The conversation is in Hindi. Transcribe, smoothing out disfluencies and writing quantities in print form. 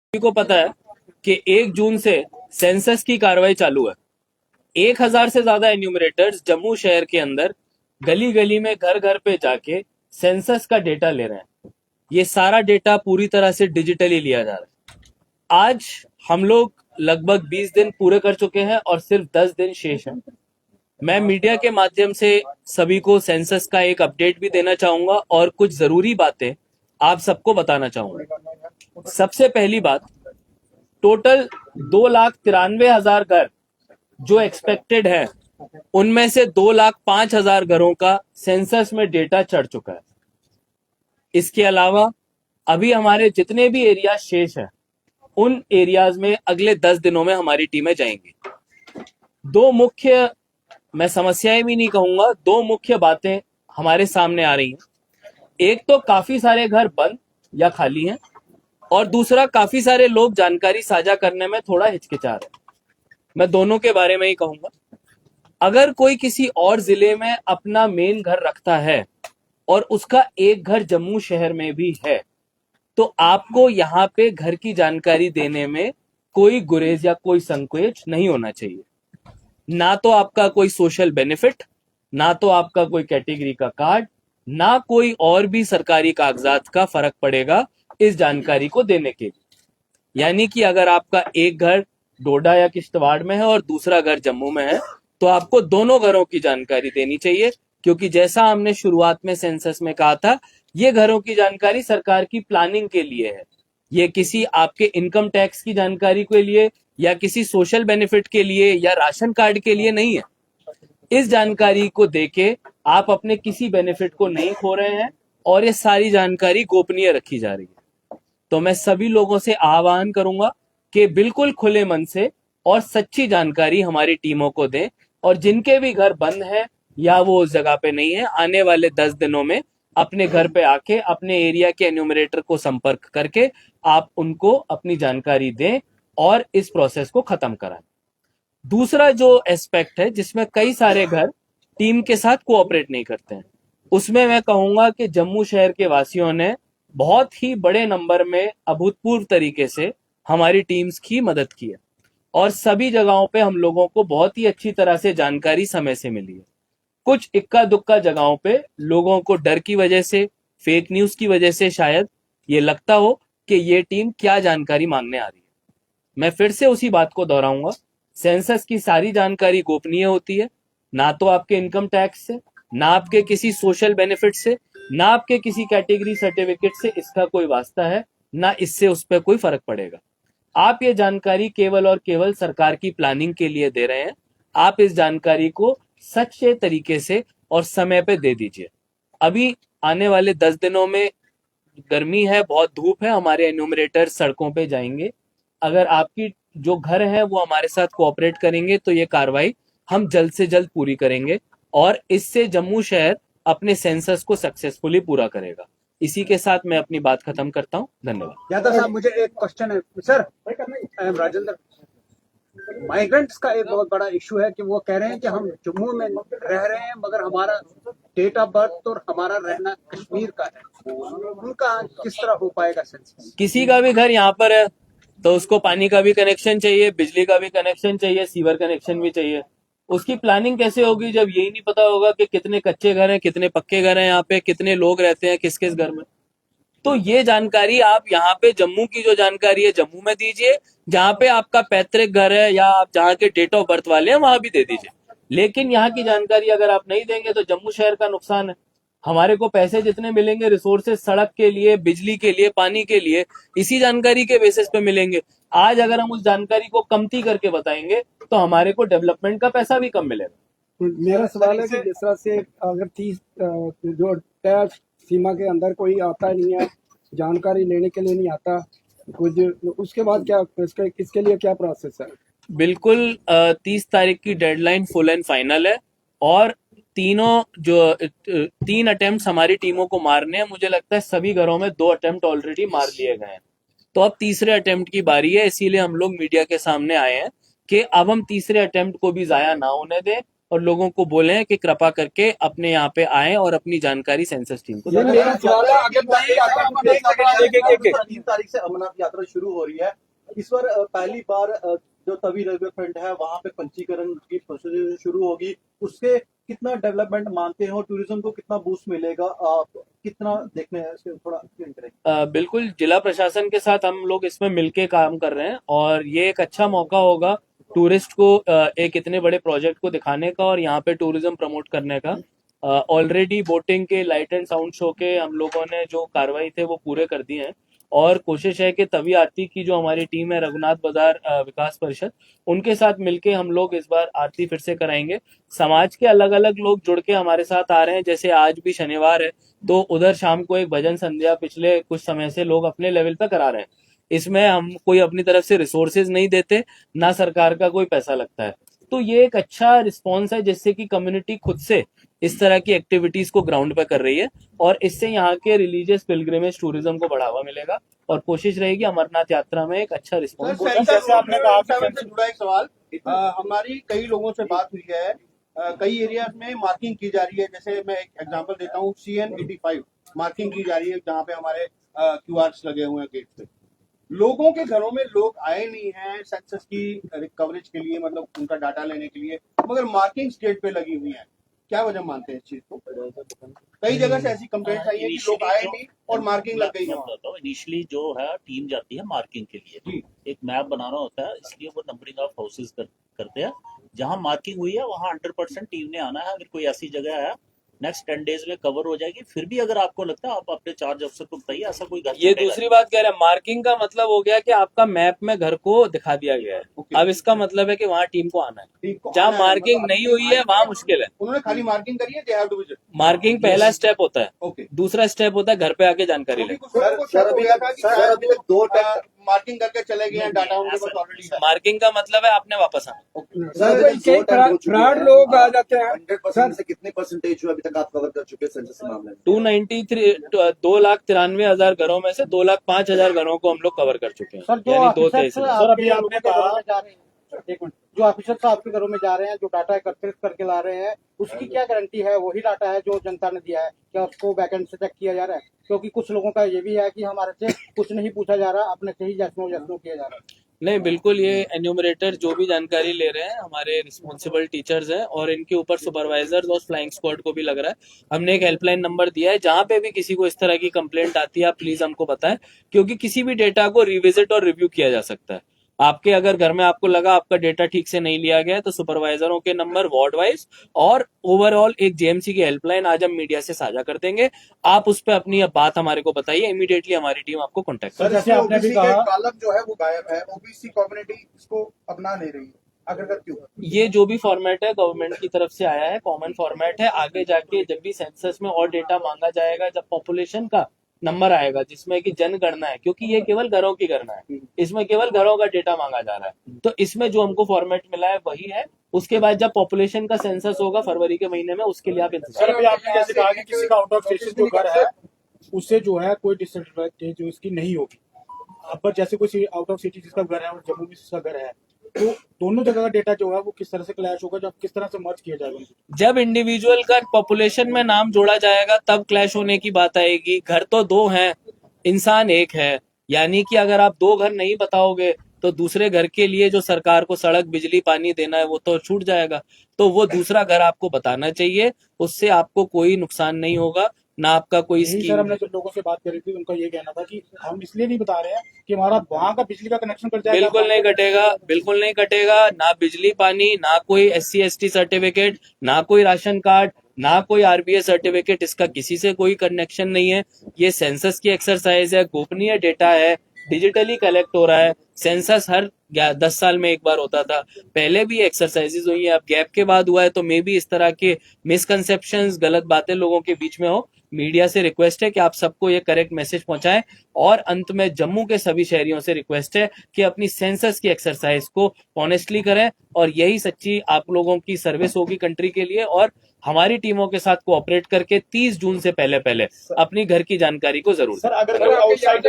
सभी को पता है कि 1 जून से सेंसस की कार्रवाई चालू है। 1000 से ज्यादा एन्यूमरेटर्स जम्मू शहर के अंदर गली गली में घर घर पे जाके सेंसस का डेटा ले रहे हैं। ये सारा डेटा पूरी तरह से डिजिटली लिया जा रहा है। आज हम लोग लगभग 20 दिन पूरे कर चुके हैं और सिर्फ 10 दिन शेष हैं। मैं मीडिया के माध्यम से सभी को सेंसस का एक अपडेट भी देना चाहूंगा और कुछ जरूरी बातें आप सबको बताना चाहूंगा। सबसे पहली बात, टोटल 2,93,000 घर जो एक्सपेक्टेड है, उनमें से 2,05,000 घरों का सेंसस में डेटा चढ़ चुका है। इसके अलावा अभी हमारे जितने भी एरिया शेष है, उन एरियाज में अगले 10 दिनों में हमारी टीमें जाएंगी। दो मुख्य, मैं समस्याएं भी नहीं कहूंगा, दो मुख्य बातें हमारे सामने आ रही हैं। एक तो काफी सारे घर बंद या खाली हैं, और दूसरा काफी सारे लोग जानकारी साझा करने में थोड़ा हिचकिचा रहे हैं। मैं दोनों के बारे में ही कहूंगा। अगर कोई किसी और जिले में अपना मेन घर रखता है और उसका एक घर जम्मू शहर में भी है, तो आपको यहाँ पे घर की जानकारी देने में कोई गुरेज या कोई संकोच नहीं होना चाहिए। ना तो आपका कोई सोशल बेनिफिट, ना तो आपका कोई कैटेगरी का कार्ड, ना कोई और भी सरकारी कागजात का फर्क पड़ेगा इस जानकारी को देने के लिए। यानी कि अगर आपका एक घर डोडा या किश्तवाड़ में है और दूसरा घर जम्मू में है, तो आपको दोनों घरों की जानकारी देनी चाहिए, क्योंकि जैसा हमने शुरुआत में सेंसस में कहा था, ये घरों की जानकारी सरकार की प्लानिंग के लिए है। ये किसी आपके इनकम टैक्स की जानकारी के लिए या किसी सोशल बेनिफिट के लिए या राशन कार्ड के लिए नहीं है। इस जानकारी को देके आप अपने किसी बेनिफिट को नहीं खो रहे हैं और ये सारी जानकारी गोपनीय रखी जा रही है। तो मैं सभी लोगों से आह्वान करूंगा कि बिल्कुल खुले मन से और सच्ची जानकारी हमारी टीमों को दें, और जिनके भी घर बंद है या वो उस जगह पे नहीं है, आने वाले 10 दिनों में अपने घर पे आके अपने एरिया के एन्यूमरेटर को संपर्क करके आप उनको अपनी जानकारी दें और इस प्रोसेस को खत्म कराएं। दूसरा जो एस्पेक्ट है, जिसमें कई सारे घर टीम के साथ कोऑपरेट नहीं करते हैं, उसमें मैं कहूंगा कि जम्मू शहर के वासियों ने बहुत ही बड़े नंबर में अभूतपूर्व तरीके से हमारी टीम्स की मदद की है, और सभी जगहों पे हम लोगों को बहुत ही अच्छी तरह से जानकारी समय से मिली है। कुछ इक्का दुक्का जगहों पे लोगों को डर की वजह से, फेक न्यूज की वजह से शायद ये लगता हो कि ये टीम क्या जानकारी मांगने आ रही है। मैं फिर से उसी बात को दोहराऊंगा, सेंसस की सारी जानकारी गोपनीय होती है। ना तो आपके इनकम टैक्स से, ना आपके किसी सोशल बेनिफिट से, ना आपके किसी कैटेगरी सर्टिफिकेट से इसका कोई वास्ता है, ना इससे उस पर कोई फर्क पड़ेगा। आप ये जानकारी केवल और केवल सरकार की प्लानिंग के लिए दे रहे हैं। आप इस जानकारी को सच्चे तरीके से और समय पे दे दीजिए। अभी आने वाले 10 दिनों में गर्मी है, बहुत धूप है, हमारे एन्यूमरेटर सड़कों पे जाएंगे। अगर आपकी जो घर है वो हमारे साथ कोऑपरेट करेंगे, तो ये कार्रवाई हम जल्द से जल्द पूरी करेंगे और इससे जम्मू शहर अपने सेंसस को सक्सेसफुली पूरा करेगा। इसी के साथ मैं अपनी बात खत्म करता हूँ। धन्यवाद। यादव साहब, मुझे एक क्वेश्चन है sir. I am Rajendra. Migrants का एक बहुत बड़ा इशू है कि वो कह रहे हैं कि हम जम्मू में रह रहे हैं, मगर हमारा डेट ऑफ बर्थ और हमारा रहना कश्मीर का है। उनका किस तरह हो पाएगा सेंसस? किसी का भी घर यहाँ पर है तो उसको पानी का भी कनेक्शन चाहिए, बिजली का भी कनेक्शन चाहिए, सीवर कनेक्शन भी चाहिए। उसकी प्लानिंग कैसे होगी जब यही नहीं पता होगा कि कितने कच्चे घर हैं, कितने पक्के घर हैं, यहाँ पे कितने लोग रहते हैं किस किस घर में। तो ये जानकारी आप यहाँ पे जम्मू की जो जानकारी है जम्मू में दीजिए, जहाँ पे आपका पैतृक घर है या आप जहाँ के डेट ऑफ बर्थ वाले हैं वहां भी दे दीजिए। लेकिन यहाँ की जानकारी अगर आप नहीं देंगे तो जम्मू शहर का नुकसान है। हमारे को पैसे जितने मिलेंगे रिसोर्सेज सड़क के लिए, बिजली के लिए, पानी के लिए, इसी जानकारी के बेसिस पे मिलेंगे। आज अगर हम उस जानकारी को कमती करके बताएंगे तो हमारे को डेवलपमेंट का पैसा भी कम मिलेगा। मेरा सवाल है कि जिस तरह से अगर 30 जो तय सीमा के अंदर कोई आता नहीं है, जानकारी लेने के लिए नहीं आता कुछ, उसके बाद क्या इसके लिए क्या प्रोसेस है? बिल्कुल 30 तारीख की डेडलाइन फुल एंड फाइनल है, और तीन अटेम्प्ट हमारी टीमों को मारने हैं। मुझे लगता है सभी घरों में 2 अटेम्प्ट ऑलरेडी मार लिए गए हैं, तो अब तीसरे अटेम्प्ट की बारी है। इसीलिए हम लोग मीडिया के सामने आए हैं कि अब हम तीसरे अटेम्प्ट को भी जाया ना होने दें और लोगों को बोलें कि कृपा करके अपने यहाँ पे आएं और अपनी जानकारी सेंसस टीम को ये दें। मेरा सवाल है, अगर नहीं आता तो नहीं आता। 3 तारीख से अमरनाथ यात्रा शुरू हो रही है। इस बार पहली बार जो तवी रेलवे फ्रंट है वहां पे पंजीकरण की प्रोसीजर शुरू होगी। उसके कितना डेवलपमेंट मानते हो, टूरिज्म को कितना बूस्ट मिलेगा, आप कितना देखने हैं इसके थोड़ा एक्सप्लेन करें। बिल्कुल, जिला प्रशासन के साथ हम लोग इसमें मिलके काम कर रहे हैं और ये एक अच्छा मौका होगा टूरिस्ट को एक इतने बड़े प्रोजेक्ट को दिखाने का और यहाँ पे टूरिज्म प्रमोट करने का। ऑलरेडी बोटिंग के लाइट एंड साउंड शो के हम लोगों ने जो कार्रवाई थे वो पूरे कर दिए हैं और कोशिश है कि तवी आरती की जो हमारी टीम है रघुनाथ बाजार विकास परिषद, उनके साथ मिलके हम लोग इस बार आरती फिर से कराएंगे। समाज के अलग अलग लोग जुड़ के हमारे साथ आ रहे हैं, जैसे आज भी शनिवार है तो उधर शाम को एक भजन संध्या पिछले कुछ समय से लोग अपने लेवल पे करा रहे हैं। इसमें हम कोई अपनी तरफ से रिसोर्सेज नहीं देते, ना सरकार का कोई पैसा लगता है। तो ये एक अच्छा रिस्पॉन्स है जिससे कि कम्युनिटी खुद से इस तरह की एक्टिविटीज को ग्राउंड पे कर रही है और इससे यहाँ के रिलीजियस पिलग्रिमेज टूरिज्म को बढ़ावा मिलेगा और कोशिश रहेगी अमरनाथ यात्रा में एक अच्छा रिस्पॉन्स। जैसे आपने कहा से जुड़ा एक सवाल, हमारी कई लोगों से बात हुई है, कई एरियाज में मार्किंग की जा रही है। जैसे मैं एक एग्जांपल देता हूँ, CN85 मार्किंग की जा रही है जहाँ पे हमारे QRs लगे हुए हैं गेट पे। लोगों के घरों में लोग आए नहीं हैं सेंसस की कवरेज के लिए, मतलब उनका डाटा लेने के लिए, मगर मार्किंग गेट पे लगी हुई है। क्या वजह मानते हैं इस चीज को? कई जगह से ऐसी कंप्लेंट आई है कि लोग आए नहीं और मार्किंग लग गई है। इनिशियली जो है टीम जाती है मार्किंग के लिए, एक मैप बनाना होता है, इसलिए वो नंबरिंग ऑफ हाउसेज करते हैं। जहां मार्किंग हुई है वहां 100% टीम ने आना है। अगर कोई ऐसी जगह है नेक्स्ट 10 डेज में कवर हो जाएगी। फिर भी अगर आपको लगता है आप अपने चार्ज अफसर को बताइए, ऐसा कोई घर ये दूसरी बात कह रहे हैं, मार्किंग का मतलब हो गया कि आपका मैप में घर को दिखा दिया गया है। अब इसका मतलब है कि वहाँ टीम को आना है। जहाँ मार्किंग नहीं हुई है वहाँ मुश्किल है। उन्होंने खाली मार्किंग करी है, they have to visit. Marking पहला स्टेप होता है, ओके। दूसरा स्टेप होता है घर पे आके जानकारी ले। अभी तक 2 टन मार्किंग करके चले गए हैं, डाटा उनके पास ऑलरेडी है। मार्किंग का मतलब है आपने वापस आना। कई फ्रॉड लोग आ जाते हैं। 100% से कितने परसेंटेज जो अभी तक आप कवर कर चुके हैं सेंसस के मामले में? 2,93,2,93,000 घरों में से 2,05,000 घरों को हम लोग कवर कर चुके हैं। सर, जो यानी 2 ऑफिसर्स तहसील। सर अभी आपने कहा, एक मिनट, जो ऑफिसर्स आपके घरों में जा रहे हैं, जो डाटा एकत्रित करके ला रहे हैं, उसकी क्या गारंटी है वही डाटा है जो जनता ने दिया है? क्या उसको बैकएंड से चेक किया जा रहा है? क्योंकि कुछ लोगों का ये भी है कि हमारे से कुछ नहीं पूछा जा रहा, अपने से ही जैसनो किया जा रहा है। नहीं, बिल्कुल, ये एन्यूमरेटर जो भी जानकारी ले रहे हैं हमारे रिस्पॉन्सिबल टीचर्स हैं और इनके ऊपर सुपरवाइजर्स और फ्लाइंग स्क्वाड को भी लग रहा है। हमने एक हेल्पलाइन नंबर दिया है, जहां पे भी किसी को इस तरह की कंप्लेंट आती है आप प्लीज हमको बताएं, क्योंकि किसी भी डेटा को रिविजिट और रिव्यू किया जा सकता है। आपके अगर घर में आपको लगा आपका डेटा ठीक से नहीं लिया गया है तो सुपरवाइजरों के नंबर वार्ड वाइज और ओवरऑल एक JMC की हेल्पलाइन आज हम मीडिया से साझा कर देंगे। आप उस पर अपनी बात हमारे को बताइए, इमीडिएटली हमारी टीम आपको कॉन्टेक्ट करेगी। जैसे आपने भी कहा, कॉलम जो है वो गायब है, OBC कम्युनिटी इसको अपना नहीं रही है, आखिरकार क्यों? ये जो भी फॉर्मेट है गवर्नमेंट की तरफ से आया है, कॉमन फॉर्मेट है। आगे जाके जब भी सेंसस में और डेटा मांगा जाएगा, जब पॉपुलेशन का नंबर आएगा जिसमें कि जनगणना है, क्योंकि ये केवल घरों की गणना है, इसमें केवल घरों का डेटा मांगा जा रहा है, तो इसमें जो हमको फॉर्मेट मिला है वही है। उसके बाद जब पॉपुलेशन का सेंसस होगा फरवरी के महीने में, उसके लिए आप इंतजार सर, अभी आपने जैसे कहा कि किसी का आउट ऑफ स्टेशन जो घर है उससे जो है कोई डिसएडवांटेज जो इसकी नहीं होगी। अब जैसे कोई आउट ऑफ सिटी जिसका घर है और जम्मू में जिसका घर है, तो दोनों जगह का डेटा जो है वो किस तरह से क्लैश होगा, जब किस तरह से मर्ज किया जाएगा? जब इंडिविजुअल का पॉपुलेशन में नाम जोड़ा जाएगा तब क्लैश होने की बात आएगी। घर तो 2 हैं, इंसान 1 है, यानी कि अगर आप 2 घर नहीं बताओगे तो दूसरे घर के लिए जो सरकार को सड़क बिजली पानी देना है वो तो छूट जाएगा। तो वो दूसरा घर आपको बताना चाहिए, उससे आपको कोई नुकसान नहीं होगा, ना आपका कोई सर, स्कीम। हमने जो लोगों से बात करी थी उनका ये कहना था कि हम इसलिए नहीं बता रहे हैं कि हमारा वहाँ का बिजली का कनेक्शन कट जाएगा। बिल्कुल नहीं कटेगा, बिल्कुल नहीं कटेगा। ना बिजली पानी, ना कोई SC ST सर्टिफिकेट, ना कोई राशन कार्ड, ना कोई RBA सर्टिफिकेट, इसका किसी से कोई कनेक्शन नहीं है। ये सेंसस की एक्सरसाइज है, गोपनीय डेटा है, डिजिटली कलेक्ट हो रहा है। सेंसस हर 10 साल में एक बार होता था, पहले भी एक्सरसाइजेज हुई है, अब गैप के बाद हुआ है, तो मे बी इस तरह के मिसकंसेप्शंस, गलत बातें लोगों के बीच में हो। मीडिया से रिक्वेस्ट है कि आप सबको ये करेक्ट मैसेज पहुंचाएं और अंत में जम्मू के सभी शहरियों से रिक्वेस्ट है कि अपनी सेंसस की एक्सरसाइज को ऑनेस्टली करें और यही सच्ची आप लोगों की सर्विस होगी कंट्री के लिए। और हमारी टीमों के साथ कोऑपरेट करके 30 जून से पहले अपनी घर की जानकारी को जरूर सर, अगर कोई आउटसाइड